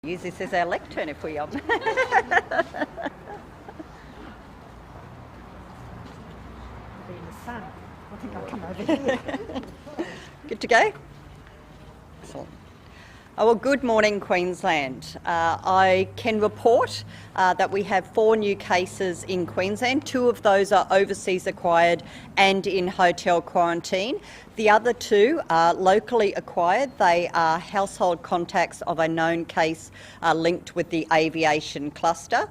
Use this as our lectern if we Be in the sun. I think I'll come over here. Good to go? Excellent. Oh, well, good morning, Queensland. I can report that we have 4 new cases in Queensland. 2 of those are overseas acquired and in hotel quarantine. The other 2 are locally acquired. They are household contacts of a known case linked with the aviation cluster.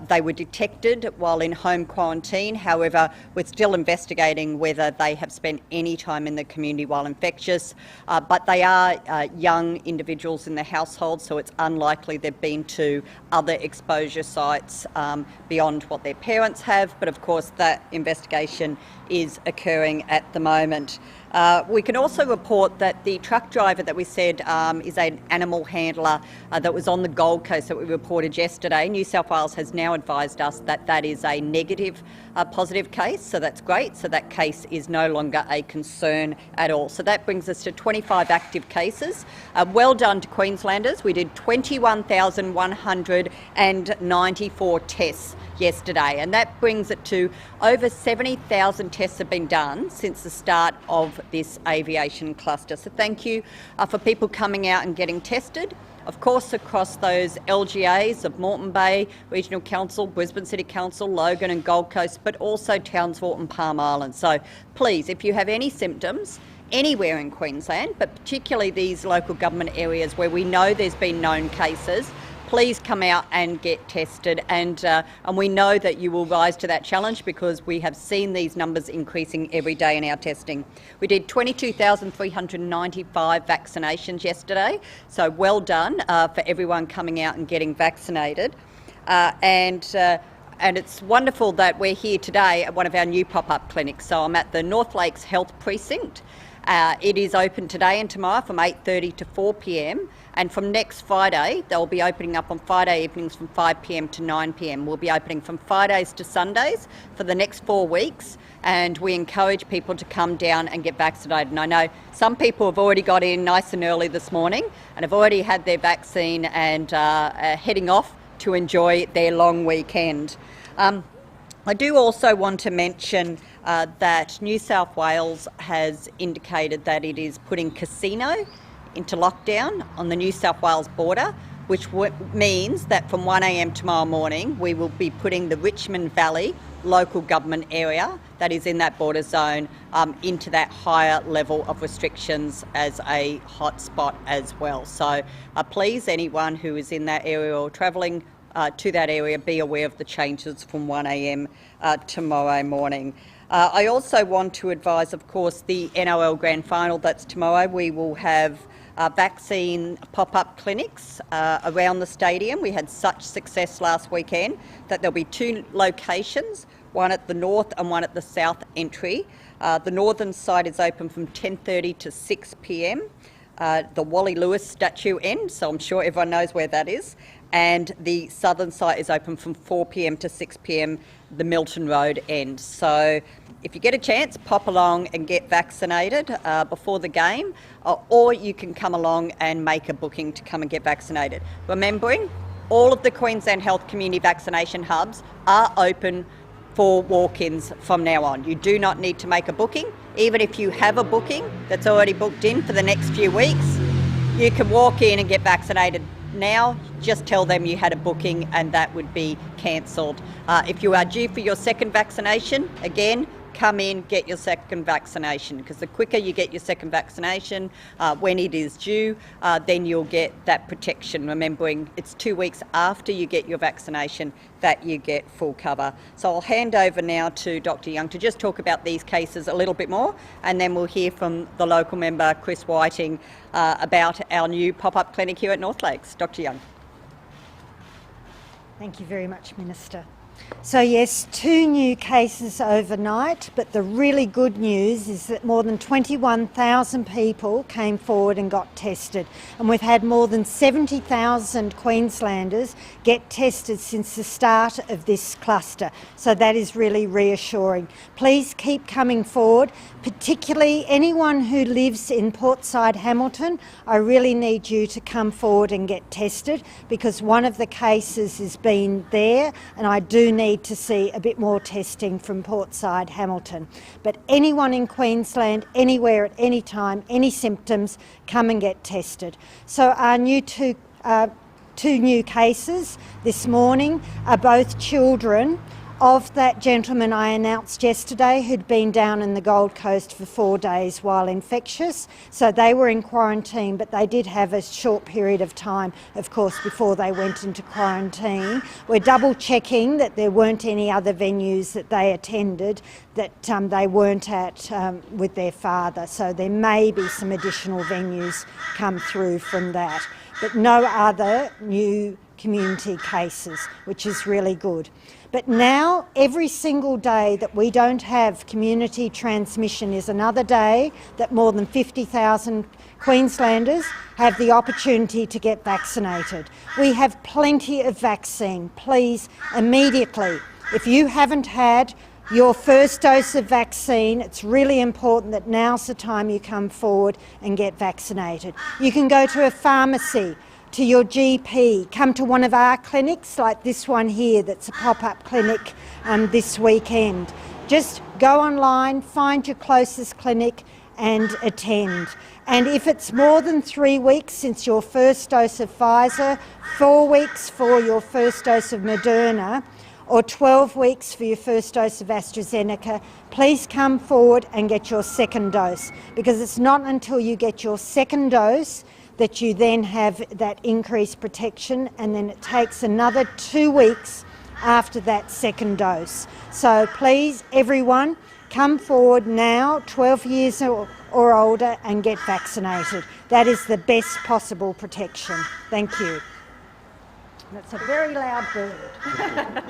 They were detected while in home quarantine. However, we're still investigating whether they have spent any time in the community while infectious. But they are young individuals in the household, so it's unlikely they've been to other exposure sites beyond what their parents have. But of course, that investigation is occurring at the moment. We can also report that the truck driver that we said is an animal handler that was on the Gold Coast that we reported yesterday, New South Wales has now advised us that that is a negative positive case, so that's great. So that case is no longer a concern at all. So that brings us to 25 active cases. Well done to Queenslanders. We did 21,194 tests yesterday, and that brings it to over 70,000 tests have been done since the start of this aviation cluster. So thank you for people coming out and getting tested. Of course, across those LGAs of Moreton Bay Regional Council, Brisbane City Council, Logan and Gold Coast, but also Townsville and Palm Island. So please, if you have any symptoms anywhere in Queensland, but particularly these local government areas where we know there's been known cases, please come out and get tested, and we know that you will rise to that challenge because we have seen these numbers increasing every day in our testing. We did 22,395 vaccinations yesterday, so well done for everyone coming out and getting vaccinated. And it's wonderful that we're here today at one of our new pop-up clinics. So I'm at the North Lakes Health Precinct. It is open today and tomorrow from 8:30 to 4 p.m. and from next Friday they'll be opening up on Friday evenings from 5 p.m. to 9 p.m. We'll be opening from Fridays to Sundays for the next 4 weeks, and we encourage people to come down and get vaccinated. And I know some people have already got in nice and early this morning and have already had their vaccine and are heading off to enjoy their long weekend. I do also want to mention that New South Wales has indicated that it is putting casino into lockdown on the New South Wales border, which means that from 1 a.m. tomorrow morning we will be putting the Richmond Valley local government area that is in that border zone into that higher level of restrictions as a hotspot as well. So please, anyone who is in that area or travelling to that area, be aware of the changes from 1 a.m. Tomorrow morning. I also want to advise, of course, the NRL Grand Final that's tomorrow. We will have vaccine pop-up clinics around the stadium. We had such success last weekend that there'll be 2 locations, one at the north and one at the south entry. The northern side is open from 10:30 to 6 p.m. The Wally Lewis statue end, so I'm sure everyone knows where that is. And the southern site is open from 4 p.m. to 6 p.m, the Milton Road end. So if you get a chance, pop along and get vaccinated before the game, or you can come along and make a booking to come and get vaccinated. Remembering, all of the Queensland Health Community Vaccination Hubs are open for walk-ins from now on. You do not need to make a booking. Even if you have a booking that's already booked in for the next few weeks, you can walk in and get vaccinated now. Just tell them you had a booking and that would be cancelled. If you are due for your second vaccination, again, come in, get your second vaccination, because the quicker you get your second vaccination when it is due, then you'll get that protection. Remembering, it's 2 weeks after you get your vaccination that you get full cover. So I'll hand over now to Dr. Young to just talk about these cases a little bit more, and then we'll hear from the local member, Chris Whiting, about our new pop-up clinic here at North Lakes. Dr. Young. Thank you very much, Minister. So yes, 2 new cases overnight, but the really good news is that more than 21,000 people came forward and got tested. And we've had more than 70,000 Queenslanders get tested since the start of this cluster. So that is really reassuring. Please keep coming forward, particularly anyone who lives in Portside Hamilton. I really need you to come forward and get tested because one of the cases has been there, and I do need to see a bit more testing from Portside Hamilton. But anyone in Queensland, anywhere at any time, any symptoms, come and get tested. So our new two new cases this morning are both children of that gentleman I announced yesterday who'd been down in the Gold Coast for 4 days while infectious. So they were in quarantine, but they did have a short period of time, of course, before they went into quarantine. We're double checking that there weren't any other venues that they attended that they weren't at with their father. So there may be some additional venues come through from that, but no other new community cases, which is really good. But now, every single day that we don't have community transmission is another day that more than 50,000 Queenslanders have the opportunity to get vaccinated. We have plenty of vaccine. Please, immediately, if you haven't had your first dose of vaccine, it's really important that now's the time you come forward and get vaccinated. You can go to a pharmacy, to your GP, come to one of our clinics like this one here that's a pop-up clinic this weekend. Just go online, find your closest clinic and attend. And if it's more than 3 weeks since your first dose of Pfizer, 4 weeks for your first dose of Moderna, or 12 weeks for your first dose of AstraZeneca, please come forward and get your second dose, because it's not until you get your second dose that you then have that increased protection, and then it takes another 2 weeks after that second dose. So please, everyone, come forward now, 12 years or older, and get vaccinated. That is the best possible protection. Thank you. That's a very loud bird.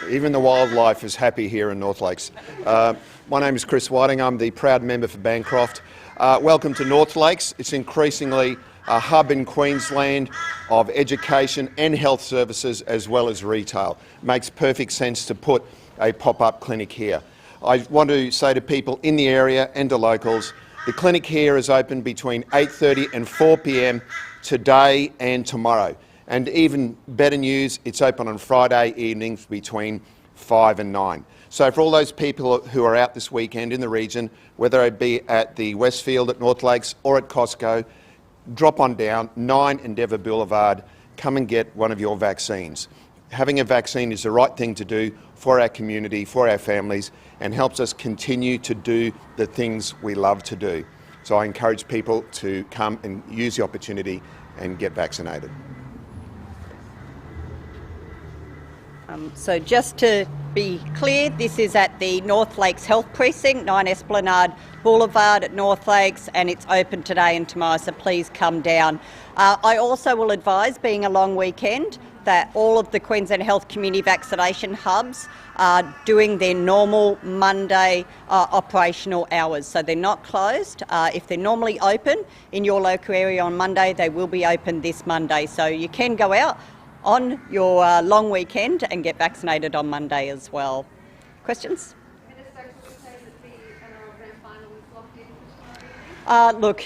Even the wildlife is happy here in North Lakes. My name is Chris Whiting. I'm the proud member for Bancroft. Welcome to North Lakes. It's increasingly a hub in Queensland of education and health services as well as retail. Makes perfect sense to put a pop-up clinic here. I want to say to people in the area and to locals, the clinic here is open between 8:30 and 4 p.m. today and tomorrow. And even better news, it's open on Friday evenings between 5 and 9. So for all those people who are out this weekend in the region, whether it be at the Westfield at North Lakes or at Costco, drop on down 9 Endeavour Boulevard, come and get one of your vaccines. Having a vaccine is the right thing to do for our community, for our families, and helps us continue to do the things we love to do. So I encourage people to come and use the opportunity and get vaccinated. So just to be clear, this is at the North Lakes Health Precinct, 9 Esplanade Boulevard at North Lakes, and it's open today and tomorrow, so please come down. I also will advise, being a long weekend, that all of the Queensland Health Community Vaccination Hubs are doing their normal Monday operational hours. So they're not closed. If they're normally open in your local area on Monday, they will be open this Monday. So you can go out on your long weekend and get vaccinated on Monday as well. Questions? Minister, could we say that the NRL Grand Final is locked in for tomorrow evening? Look,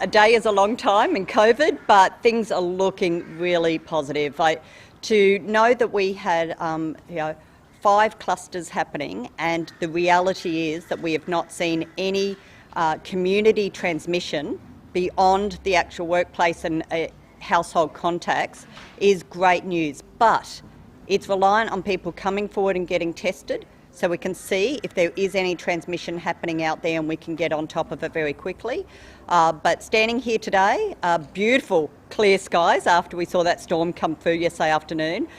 a day is a long time in COVID, but things are looking really positive. To know that we had 5 clusters happening, and the reality is that we have not seen any community transmission beyond the actual workplace and household contacts is great news. But it's reliant on people coming forward and getting tested, so we can see if there is any transmission happening out there and we can get on top of it very quickly. But standing here today, beautiful clear skies after we saw that storm come through yesterday afternoon.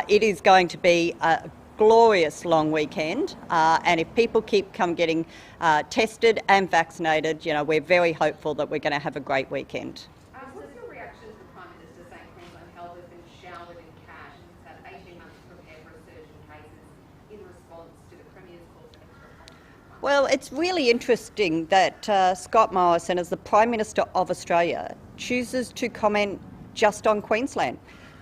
It is going to be a glorious long weekend, and if people keep getting tested and vaccinated, we're very hopeful that we're going to have a great weekend. What's your reaction to the Prime Minister saying Queensland Health has been showered in cash and it's had Well, it's really interesting that Scott Morrison, as the Prime Minister of Australia, chooses to comment just on Queensland.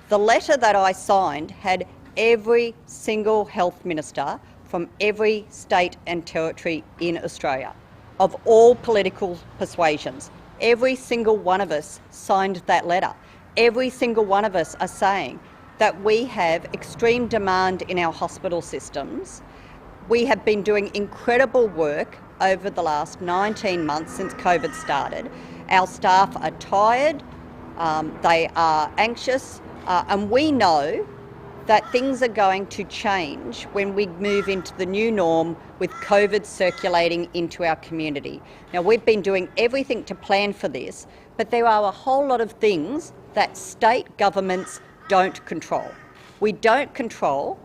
The letter that I signed had every single health minister from every state and territory in Australia, of all political persuasions. Every single one of us signed that letter. Every single one of us are saying that we have extreme demand in our hospital systems. We have been doing incredible work over the last 19 months since COVID started. Our staff are tired, they are anxious, and we know that things are going to change when we move into the new norm with COVID circulating into our community. Now, we've been doing everything to plan for this, but there are a whole lot of things that state governments don't control. We don't control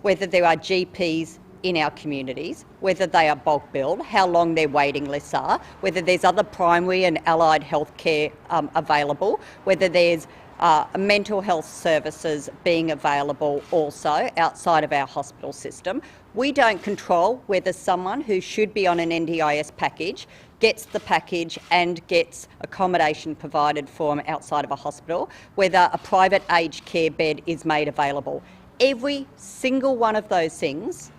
whether there are GPs in our communities, whether they are bulk billed, how long their waiting lists are, whether there's other primary and allied health care available, whether there's mental health services being available also outside of our hospital system. We don't control whether someone who should be on an NDIS package gets the package and gets accommodation provided for them outside of a hospital, whether a private aged care bed is made available. Every single one of those things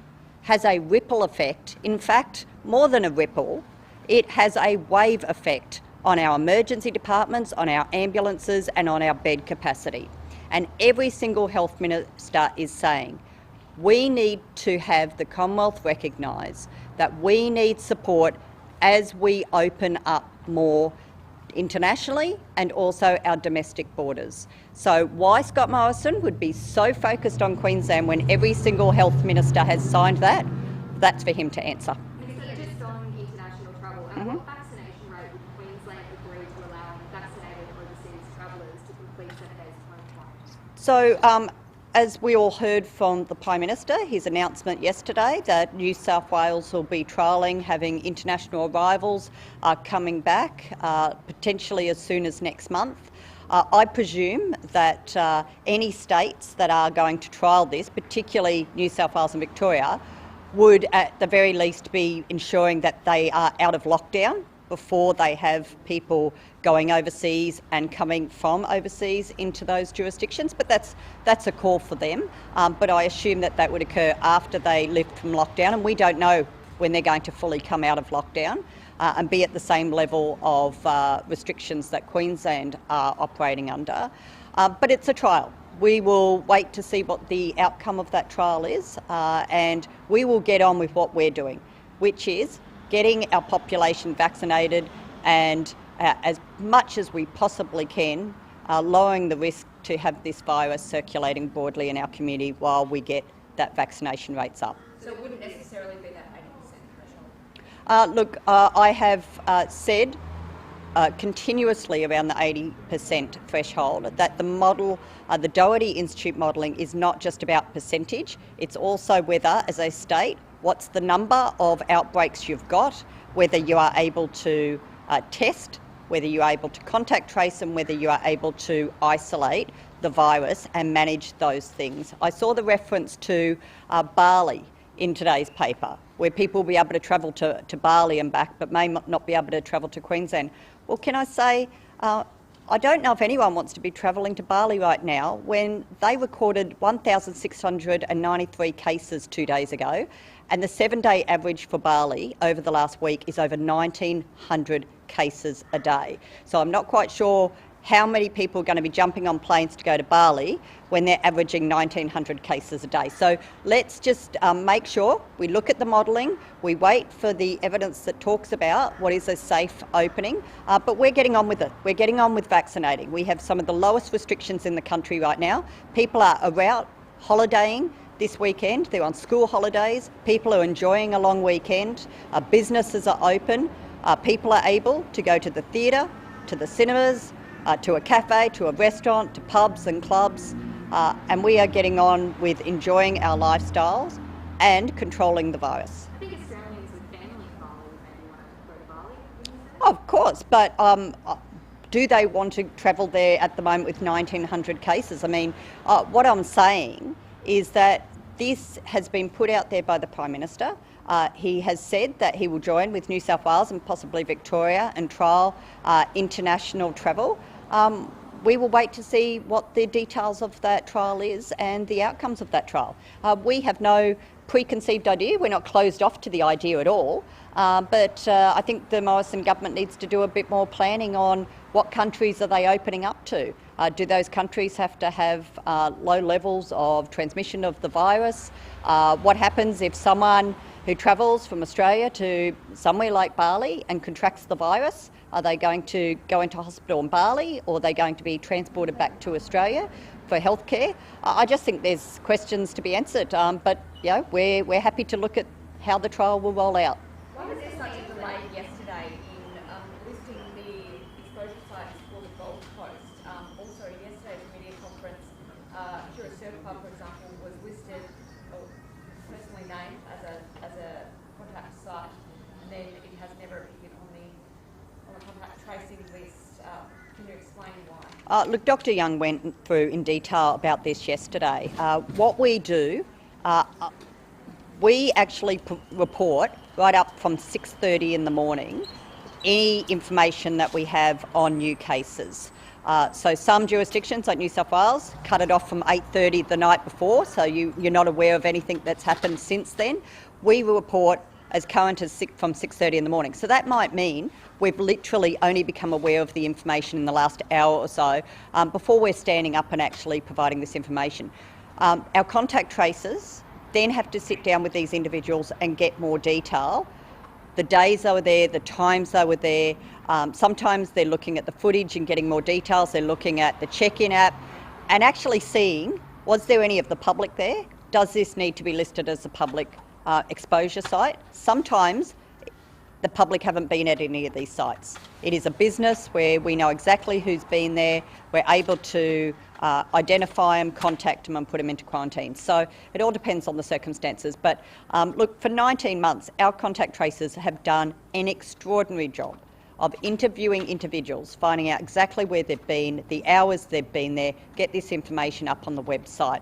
has a ripple effect. In fact, more than a ripple, it has a wave effect on our emergency departments, on our ambulances and on our bed capacity. And every single health minister is saying, we need to have the Commonwealth recognise that we need support as we open up more internationally and also our domestic borders. So why Scott Morrison would be so focused on Queensland when every single health minister has signed that, that's for him to answer. Minister, just on international travel, at what vaccination rate would Queensland agree to allow vaccinated overseas travellers to complete 7 days of home quarantine? So as we all heard from the Prime Minister, his announcement yesterday that New South Wales will be trialling having international arrivals coming back potentially as soon as next month. I presume that any states that are going to trial this, particularly New South Wales and Victoria, would at the very least be ensuring that they are out of lockdown before they have people going overseas and coming from overseas into those jurisdictions. But that's a call for them. But I assume that that would occur after they lift from lockdown, and we don't know when they're going to fully come out of lockdown and be at the same level of restrictions that Queensland are operating under. But it's a trial. We will wait to see what the outcome of that trial is, and we will get on with what we're doing, which is getting our population vaccinated and as much as we possibly can, lowering the risk to have this virus circulating broadly in our community while we get that vaccination rates up. So it wouldn't necessarily be that 80% threshold? Look, I have said continuously around the 80% threshold that the model, the Doherty Institute modelling is not just about percentage, it's also whether, as a state, what's the number of outbreaks you've got, whether you are able to test, whether you are able to contact trace and whether you are able to isolate the virus and manage those things. I saw the reference to Bali in today's paper, where people will be able to travel to Bali and back but may not be able to travel to Queensland. Well, can I say, I don't know if anyone wants to be travelling to Bali right now when they recorded 1,693 cases 2 days ago, and the 7-day average for Bali over the last week is over 1,900 cases a day. So I'm not quite sure how many people are going to be jumping on planes to go to Bali when they're averaging 1,900 cases a day. So let's just make sure we look at the modelling, we wait for the evidence that talks about what is a safe opening, but we're getting on with it. We're getting on with vaccinating. We have some of the lowest restrictions in the country right now. People are out holidaying this weekend, they're on school holidays, people are enjoying a long weekend, businesses are open, people are able to go to the theatre, to the cinemas, to a cafe, to a restaurant, to pubs and clubs, and we are getting on with enjoying our lifestyles and controlling the virus. I think Australians with family in Bali would maybe want to go to Bali. Of course, but do they want to travel there at the moment with 1,900 cases? I mean, what I'm saying is that this has been put out there by the Prime Minister. He has said that he will join with New South Wales and possibly Victoria and trial international travel. We will wait to see what the details of that trial is and the outcomes of that trial. We have no preconceived idea. We're not closed off to the idea at all. But I think the Morrison government needs to do a bit more planning on what countries are they opening up to. Do those countries have to have low levels of transmission of the virus? What happens if someone who travels from Australia to somewhere like Bali and contracts the virus? Are they going to go into hospital in Bali, or are they going to be transported back to Australia for healthcare? I just think there's questions to be answered, but we're happy to look at how the trial will roll out. Why was there such a delay yesterday in listing the exposure sites for the Gold Coast? Also, yesterday's media conference, Cura Serpa, for example, was listed or personally named as a contact site, and then it has never appeared on the contact tracing list. Can you explain why? Look, Dr. Young went through in detail about this yesterday. What we do, we actually report right up from 6:30 in the morning any information that we have on new cases. So some jurisdictions like New South Wales cut it off from 8:30 the night before, so you're not aware of anything that's happened since then. We report as current as from 6:30 in the morning. So that might mean we've literally only become aware of the information in the last hour or so before we're standing up and actually providing this information. Our contact tracers then have to sit down with these individuals and get more detail. The days they were there, the times they were there. Sometimes they're looking at the footage and getting more details. They're looking at the check-in app and actually seeing, was there any of the public there? Does this need to be listed as a public exposure site? Sometimes the public haven't been at any of these sites. It is a business where we know exactly who's been there. We're able to identify them, contact them and put them into quarantine. So it all depends on the circumstances. But look, for 19 months, our contact tracers have done an extraordinary job of interviewing individuals, finding out exactly where they've been, the hours they've been there, get this information up on the website.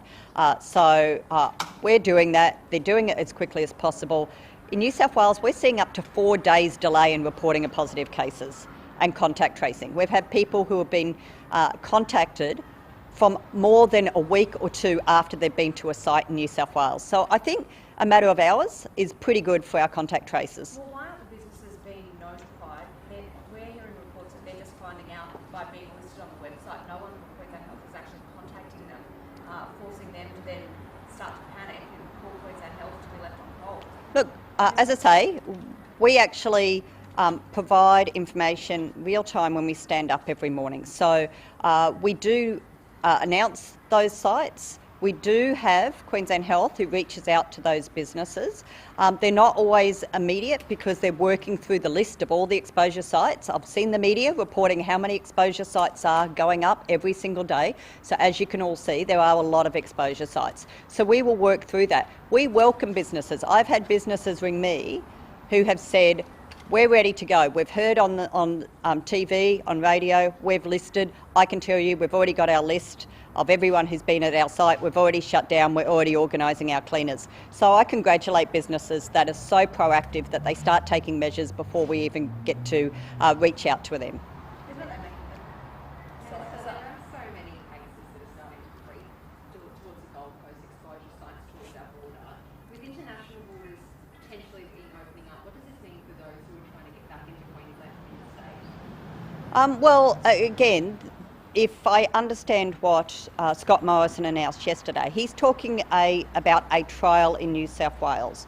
So we're doing that. They're doing it as quickly as possible. In New South Wales, we're seeing up to 4 days delay in reporting of positive cases and contact tracing. We've had people who have been contacted from more than a week or two after they've been to a site in New South Wales. So I think a matter of hours is pretty good for our contact tracers. Well, why aren't the businesses being notified? We're hearing reports that they're just finding out by being listed on the website. No one from Queensland Health is actually contacting them, forcing them to then start to panic and call Queensland Health to be left on hold. Look, as I say, we actually provide information real time when we stand up every morning. So we do announce those sites. We do have Queensland Health who reaches out to those businesses. They're not always immediate because they're working through the list of all the exposure sites. I've seen the media reporting how many exposure sites are going up every single day. So as you can all see, there are a lot of exposure sites. So we will work through that. We welcome businesses. I've had businesses ring me who have said, we're ready to go. We've heard on TV, on radio, we've listed. I can tell you we've already got our list of everyone who's been at our site. We've already shut down. We're already organising our cleaners. So I congratulate businesses that are so proactive that they start taking measures before we even get to reach out to them. Isn't that making them? So there are so many cases that are starting to creep towards the Gold Coast exposure sites towards our border. With international borders potentially being opening up, what does this mean for those who are trying to get back into Queensland from the state? Well, again, if I understand what Scott Morrison announced yesterday, he's talking about a trial in New South Wales.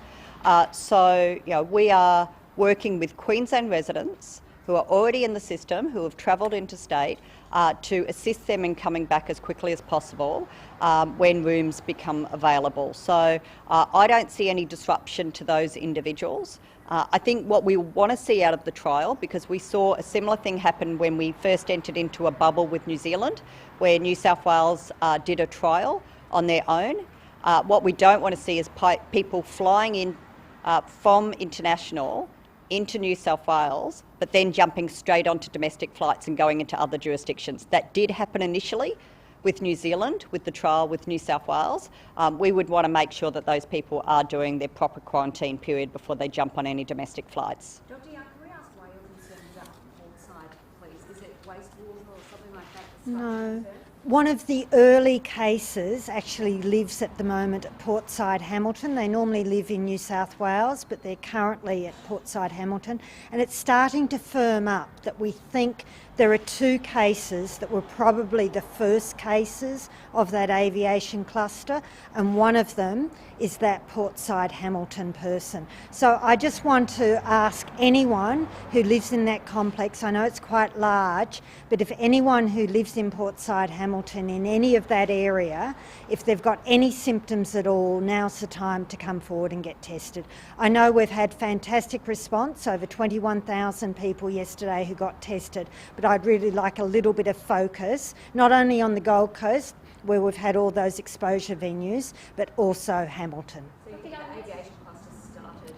So we are working with Queensland residents who are already in the system, who have travelled interstate, to assist them in coming back as quickly as possible when rooms become available. So I don't see any disruption to those individuals. I think what we want to see out of the trial, because we saw a similar thing happen when we first entered into a bubble with New Zealand, where New South Wales did a trial on their own. What we don't want to see is people flying in from international into New South Wales, but then jumping straight onto domestic flights and going into other jurisdictions. That did happen initially, with New Zealand, with the trial with New South Wales. We would want to make sure that those people are doing their proper quarantine period before they jump on any domestic flights. Dr. Young, can we ask why you're concerned about Portside, please? Is it wastewater or something like that? No. One of the early cases actually lives at the moment at Portside Hamilton. They normally live in New South Wales, but they're currently at Portside Hamilton. And it's starting to firm up that we think there are 2 cases that were probably the first cases of that aviation cluster, and one of them is that Portside Hamilton person. So I just want to ask anyone who lives in that complex, I know it's quite large, but if anyone who lives in Portside Hamilton in any of that area, if they've got any symptoms at all, now's the time to come forward and get tested. I know we've had fantastic response, over 21,000 people yesterday who got tested, but I'd really like a little bit of focus, not only on the Gold Coast, where we've had all those exposure venues, but also Hamilton. So you think the aviation cluster started?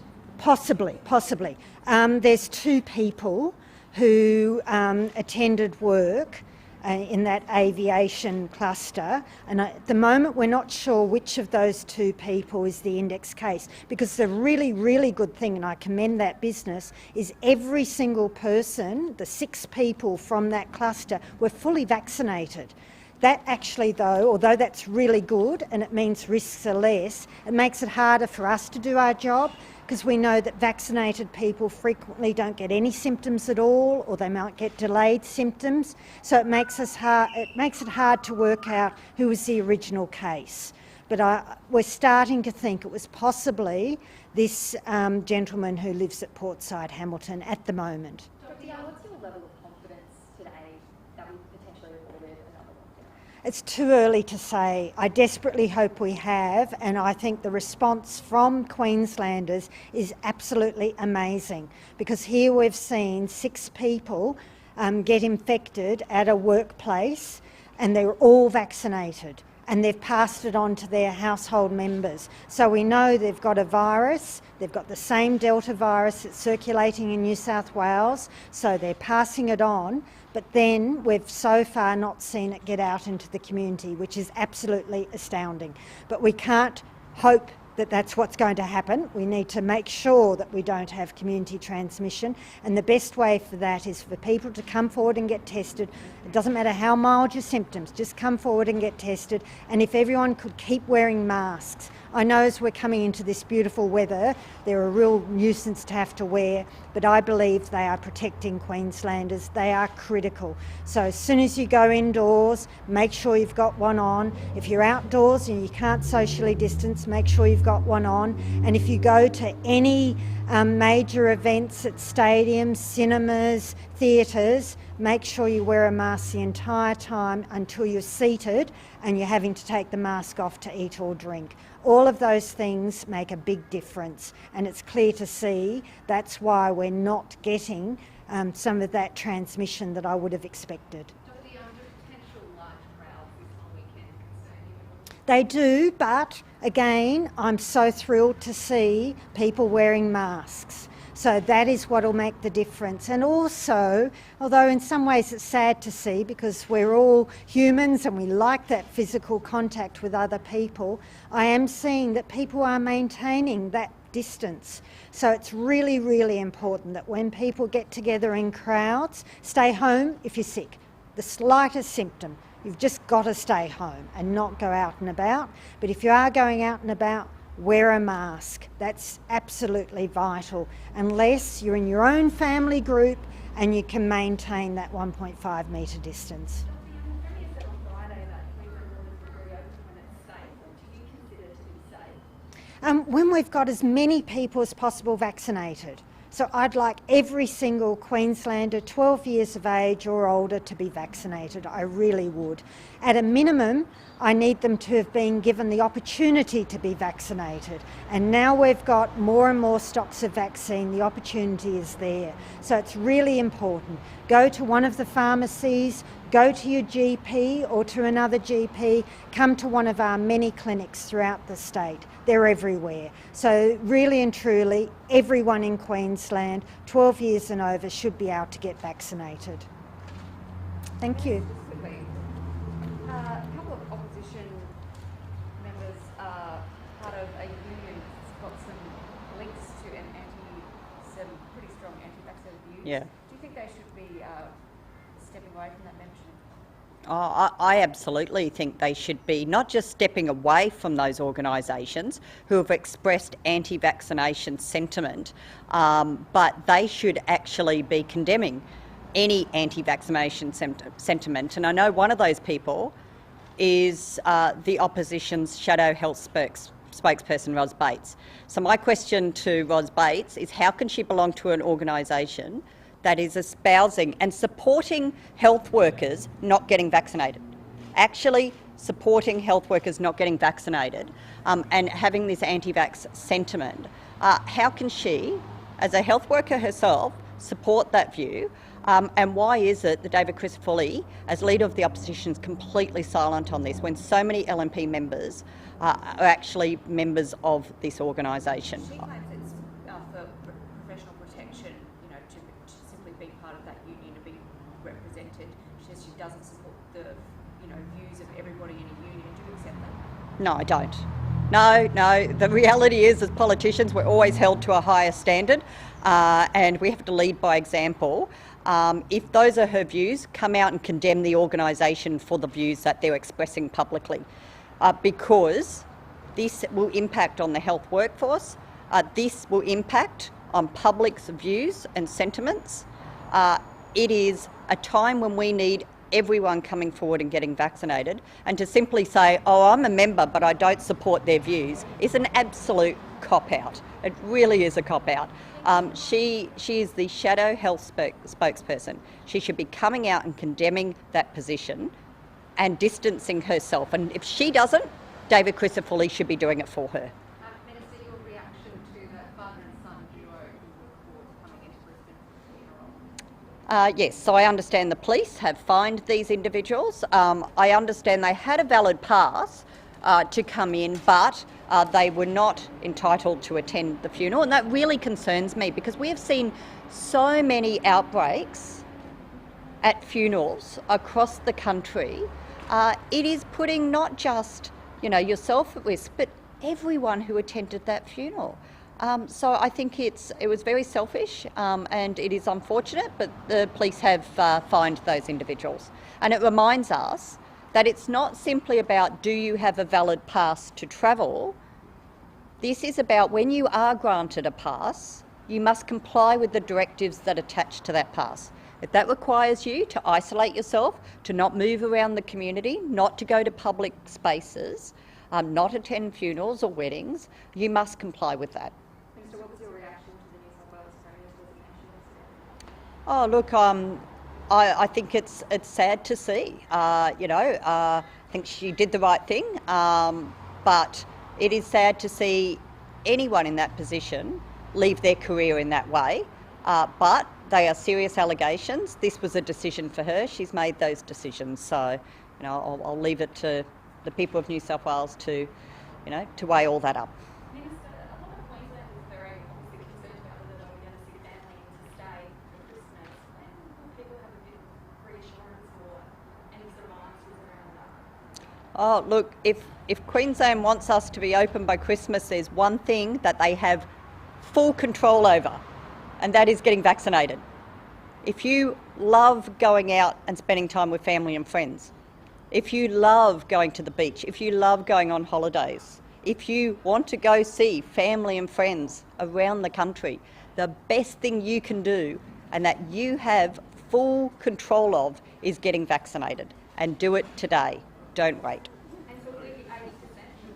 Possibly. There's 2 people who attended work in that aviation cluster, and at the moment we're not sure which of those 2 people is the index case, because the really good thing, and I commend that business, is every single person, the 6 people from that cluster, were fully vaccinated. That actually though, although that's really good and it means risks are less, it makes it harder for us to do our job, because we know that vaccinated people frequently don't get any symptoms at all, or they might get delayed symptoms. So it makes it hard to work out who was the original case. But we're starting to think it was possibly this gentleman who lives at Portside Hamilton at the moment. Dr. Young, what's your level of confidence today that we potentially avoided another lockdown? It's too early to say. I desperately hope we have, and I think the response from Queenslanders is absolutely amazing, because here we've seen 6 people get infected at a workplace and they're all vaccinated, and they've passed it on to their household members. So we know they've got a virus, they've got the same Delta virus that's circulating in New South Wales, so they're passing it on, but then we've so far not seen it get out into the community, which is absolutely astounding. But we can't hope that that's what's going to happen. We need to make sure that we don't have community transmission, and the best way for that is for people to come forward and get tested. It doesn't matter how mild your symptoms, just come forward and get tested. And if everyone could keep wearing masks. I know as we're coming into this beautiful weather, they're a real nuisance to have to wear, but I believe they are protecting Queenslanders. They are critical. So as soon as you go indoors, make sure you've got one on. If you're outdoors and you can't socially distance, make sure you've got one on. And if you go to any major events at stadiums, cinemas, theatres, make sure you wear a mask the entire time until you're seated and you're having to take the mask off to eat or drink. All of those things make a big difference, and it's clear to see that's why we're not getting some of that transmission that I would have expected. Dr. Young, do potential large crowds this long weekend concern you? They do, but again, I'm so thrilled to see people wearing masks. So that is what will make the difference. And also, although in some ways it's sad to see because we're all humans and we like that physical contact with other people, I am seeing that people are maintaining that distance. So it's really important that when people get together in crowds, stay home if you're sick. The slightest symptom, you've just got to stay home and not go out and about. But if you are going out and about, wear a mask. That's absolutely vital, unless you're in your own family group and you can maintain that 1.5 metre distance. You said on Friday that Queensland was very open when it's safe. What do you consider to be safe? When we've got as many people as possible vaccinated. So I'd like every single Queenslander 12 years of age or older to be vaccinated. I really would. At a minimum, I need them to have been given the opportunity to be vaccinated. And now we've got more and more stocks of vaccine, the opportunity is there. So it's really important. Go to one of the pharmacies, go to your GP or to another GP, come to one of our many clinics throughout the state. They're everywhere. So really and truly, everyone in Queensland, 12 years and over, should be able to get vaccinated. Thank you. A couple opposition members are part of a union that's got some links to some pretty strong anti-vaxxer views. Yeah. Do you think they should be stepping away from that membership? Oh, I absolutely think they should be not just stepping away from those organisations who have expressed anti-vaccination sentiment, but they should actually be condemning any anti-vaccination sentiment. And I know one of those people is the opposition's shadow health spokesperson, Ros Bates. So my question to Ros Bates is, how can she belong to an organisation that is espousing and supporting health workers not getting vaccinated, actually supporting health workers not getting vaccinated, and having this anti-vax sentiment? How can she, as a health worker herself, support that view? And why is it that David Crisafulli, as leader of the opposition, is completely silent on this when so many LNP members are actually members of this organisation? She claims it's for professional protection, to simply be part of that union, to be represented. She says she doesn't support the, views of everybody in a union. Do you accept that? No, I don't. No. The reality is, as politicians, we're always held to a higher standard, and we have to lead by example. If those are her views, come out and condemn the organisation for the views that they're expressing publicly, because this will impact on the health workforce. This will impact on public's views and sentiments. It is a time when we need everyone coming forward and getting vaccinated, and to simply say, oh, I'm a member but I don't support their views, is an absolute cop-out. It really is a cop-out. She is the shadow health spokesperson. She should be coming out and condemning that position and distancing herself. And if she doesn't, David Crisafulli should be doing it for her. Minister, your reaction to the father and son duo who were coming into Brisbane for the funeral? Yes, so I understand the police have fined these individuals. I understand they had a valid pass to come in, but they were not entitled to attend the funeral, and that really concerns me because we have seen so many outbreaks at funerals across the country. It is putting not just yourself at risk, but everyone who attended that funeral. So I think it was very selfish, and it is unfortunate, but the police have fined those individuals. And it reminds us that it's not simply about, do you have a valid pass to travel? This is about, when you are granted a pass, you must comply with the directives that attach to that pass. If that requires you to isolate yourself, to not move around the community, not to go to public spaces, not attend funerals or weddings, you must comply with that. Minister, what was your reaction to the New South Wales Premier's resignation yesterday? Oh, look, I think it's sad to see. I think she did the right thing, but it is sad to see anyone in that position leave their career in that way. But they are serious allegations. This was a decision for her. She's made those decisions. So, I'll leave it to the people of New South Wales to weigh all that up. Minister, a lot of Queensland is very obviously concerned about whether they were going to see family to stay for Christmas, and people have a bit of reassurance or any sort of answers around that. Oh, look, if Queensland wants us to be open by Christmas, there's one thing that they have full control over, and that is getting vaccinated. If you love going out and spending time with family and friends, if you love going to the beach, if you love going on holidays, if you want to go see family and friends around the country, the best thing you can do, and that you have full control of, is getting vaccinated. And do it today. Don't wait. And so will it be 80%?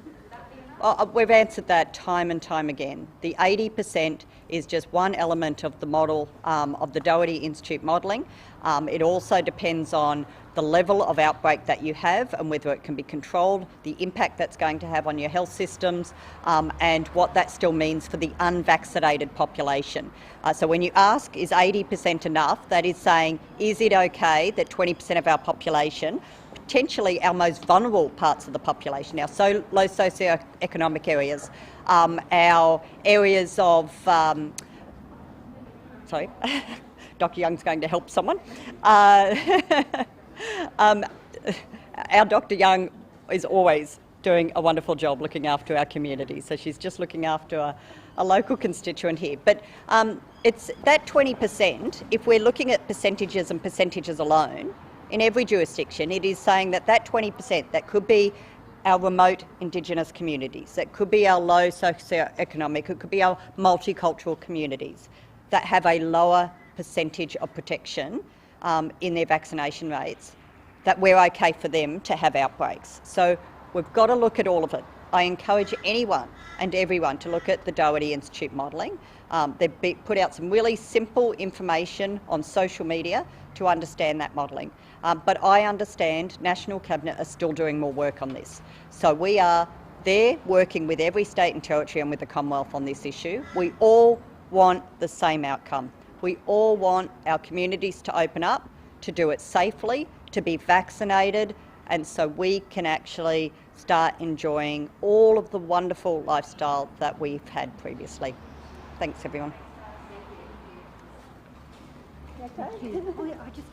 Would that be enough? We've answered that time and time again. The 80% is just one element of the model, of the Doherty Institute modelling. It also depends on the level of outbreak that you have and whether it can be controlled, the impact that's going to have on your health systems, and what that still means for the unvaccinated population. So when you ask, is 80% enough, that is saying, is it okay that 20% of our population, potentially our most vulnerable parts of the population, our low socioeconomic areas, our areas of, sorry, Dr. Young's going to help someone. Our Dr. Young, is always doing a wonderful job looking after our community. So she's just looking after a local constituent here. But it's that 20%, if we're looking at percentages and percentages alone, in every jurisdiction, it is saying that that 20%, that could be our remote Indigenous communities, that could be our low socioeconomic, it could be our multicultural communities that have a lower percentage of protection in their vaccination rates, that we're okay for them to have outbreaks. So we've got to look at all of it. I encourage anyone and everyone to look at the Doherty Institute modelling. They've put out some really simple information on social media to understand that modelling. But I understand National Cabinet are still doing more work on this. So we are there working with every state and territory and with the Commonwealth on this issue. We all want the same outcome. We all want our communities to open up, to do it safely, to be vaccinated, and so we can actually start enjoying all of the wonderful lifestyle that we've had previously. Thanks, everyone. Thank you.